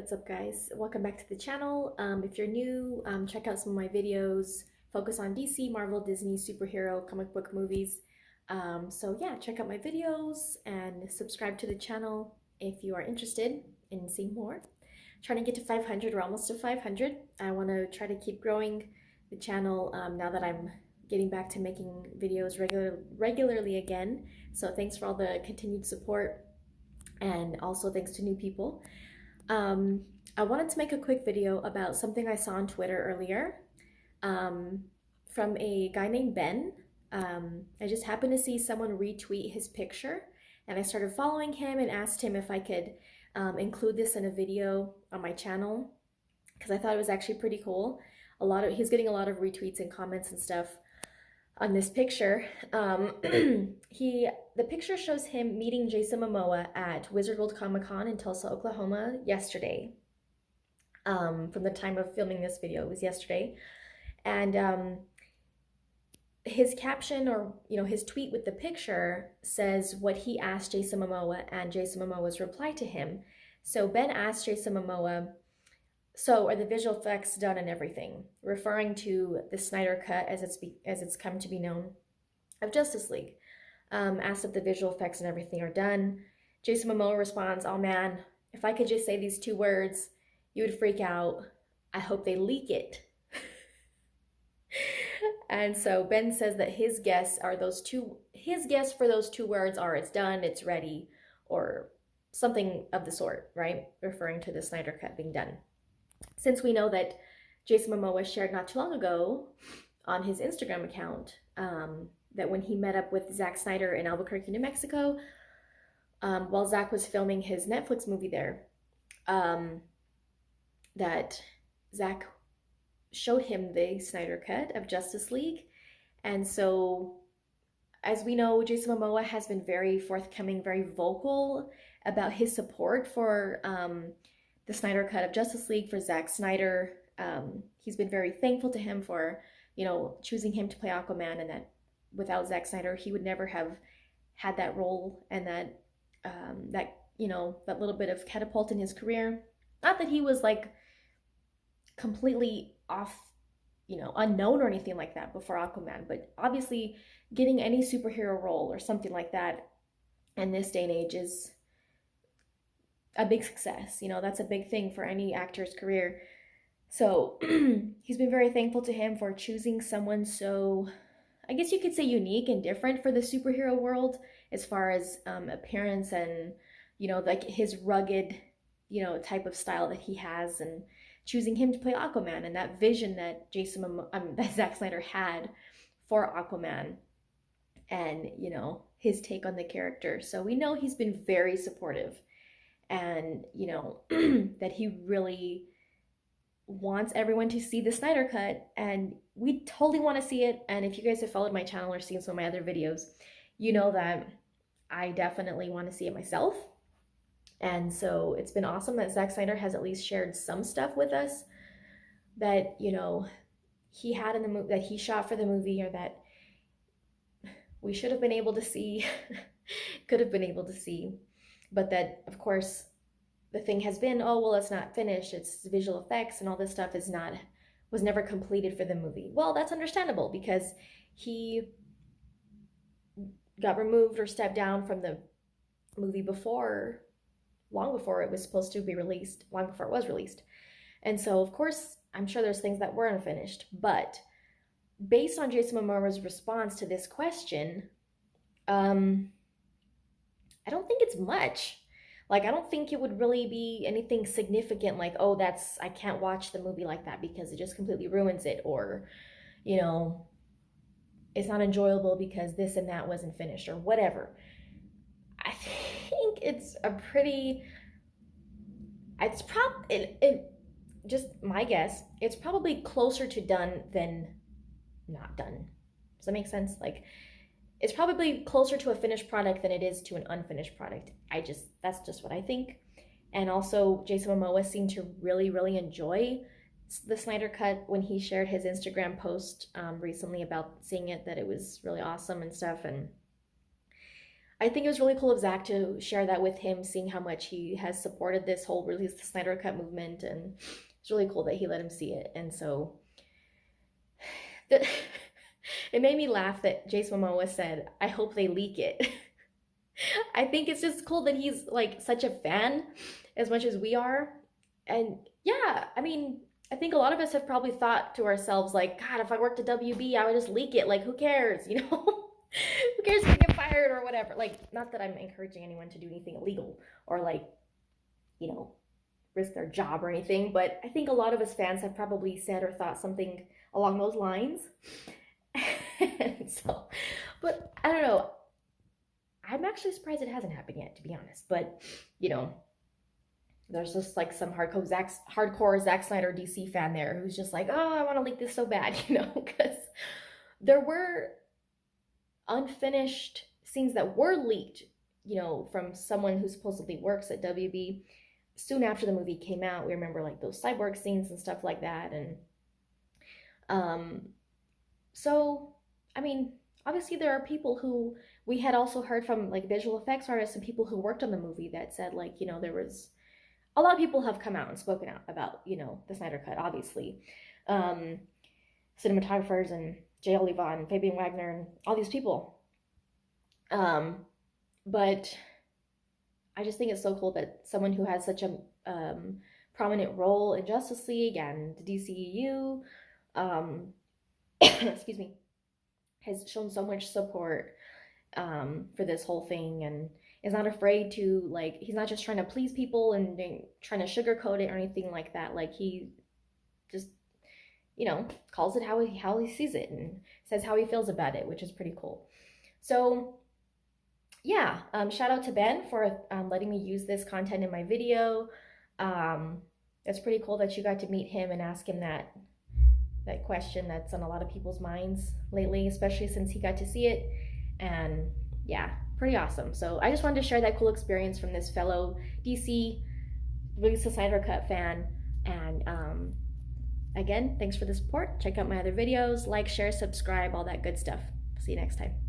What's up, guys? Welcome back to the channel. If you're new, check out some of my videos. Focus on DC, Marvel, Disney, superhero, comic book movies. So yeah, check out my videos and subscribe to the channel if you are interested in seeing more. Trying to get to 500. We're almost to 500. I want to try to keep growing the channel now that I'm getting back to making videos regularly again. So thanks for all the continued support, and also thanks to new people. I wanted to make a quick video about something I saw on Twitter earlier from a guy named Ben. I just happened to see someone retweet his picture, and I started following him and asked him if I could include this in a video on my channel because I thought it was actually pretty cool. He's getting a lot of retweets and comments and stuff on this picture. The picture shows him meeting Jason Momoa at Wizard World Comic Con in Tulsa, Oklahoma yesterday. From the time of filming this video, it was yesterday. And his caption, or his tweet with the picture, says what he asked Jason Momoa and Jason Momoa's reply to him. So Ben asked Jason Momoa, "So are the visual effects done and everything?" Referring to the Snyder cut, as it's come to be known, of Justice League. Asked if the visual effects and everything are done. Jason Momoa responds, "Oh man, if I could just say these two words, you would freak out. I hope they leak it." And so Ben says that his guess for those two words are "it's done, it's ready," or something of the sort, right? Referring to the Snyder cut being done. Since we know that Jason Momoa shared not too long ago on his Instagram account that when he met up with Zack Snyder in Albuquerque, New Mexico, while Zack was filming his Netflix movie there, that Zack showed him the Snyder cut of Justice League. And so, as we know, Jason Momoa has been very forthcoming, very vocal about his support for the Snyder cut of Justice League, for Zack Snyder. He's been very thankful to him for, choosing him to play Aquaman, and that without Zack Snyder, he would never have had that role and that little bit of catapult in his career. Not that he was like completely off, unknown or anything like that before Aquaman, but obviously getting any superhero role or something like that in this day and age is a big success. That's a big thing for any actor's career. So he's been very thankful to him for choosing someone so, I guess you could say, unique and different for the superhero world as far as appearance and, like his rugged, type of style that he has, and choosing him to play Aquaman, and that vision that that Zack Snyder had for Aquaman, and his take on the character. So we know he's been very supportive, and that he really wants everyone to see the Snyder cut, and we totally want to see it. And if you guys have followed my channel or seen some of my other videos, you know that I definitely want to see it myself. And so it's been awesome that Zack Snyder has at least shared some stuff with us that he had in the movie, that he shot for the movie, or that we should have been able to see, could have been able to see, but that, of course, the thing has been, oh well, it's not finished, it's visual effects and all this stuff was never completed for the movie. Well, that's understandable, because he got removed or stepped down from the movie long before it was supposed to be released, long before it was released. And so, of course, I'm sure there's things that were unfinished, but based on Jason Momoa's response to this question, I don't think it's much. Like, I don't think it would really be anything significant, like, oh, I can't watch the movie like that because it just completely ruins it, or, it's not enjoyable because this and that wasn't finished, or whatever. I think it's just my guess, it's probably closer to done than not done. Does that make sense? Like, it's probably closer to a finished product than it is to an unfinished product. That's just what I think. And also, Jason Momoa seemed to really, really enjoy the Snyder cut when he shared his Instagram post recently about seeing it, that it was really awesome and stuff. And I think it was really cool of Zach to share that with him, seeing how much he has supported this whole release the Snyder Cut movement, and it's really cool that he let him see it. And so the, it made me laugh that Jason Momoa said, "I hope they leak it." I think it's just cool that he's like such a fan as much as we are. And yeah, I mean, I think a lot of us have probably thought to ourselves, like, God, if I worked at WB, I would just leak it. Like, who cares? You know? Who cares if I get fired or whatever? Like, not that I'm encouraging anyone to do anything illegal or like, you know, risk their job or anything, but I think a lot of us fans have probably said or thought something along those lines. And so, but I don't know. I'm actually surprised it hasn't happened yet, to be honest. But, you know, there's just like some hardcore Zack Snyder DC fan there who's just like, oh, I want to leak this so bad, you know, because there were unfinished scenes that were leaked, you know, from someone who supposedly works at WB soon after the movie came out. We remember like those cyborg scenes and stuff like that. And um, so, I mean, obviously there are people who we had also heard from, like visual effects artists and people who worked on the movie, that said like, you know, there was a lot of people have come out and spoken out about, you know, the Snyder Cut, obviously. Cinematographers and J. Oliva and Fabian Wagner and all these people. But I just think it's so cool that someone who has such a prominent role in Justice League and the DCEU, excuse me, has shown so much support for this whole thing, and is not afraid to, like, he's not just trying to please people and trying to sugarcoat it or anything like that. Like, he just, you know, calls it how he sees it and says how he feels about it, which is pretty cool. So yeah, shout out to Ben for letting me use this content in my video. It's pretty cool that you got to meet him and ask him that question that's on a lot of people's minds lately, especially since he got to see it. And yeah, pretty awesome. So I just wanted to share that cool experience from this fellow DC Release the Snyder Cut fan. And again, thanks for the support. Check out my other videos, like, share, subscribe, all that good stuff. See you next time.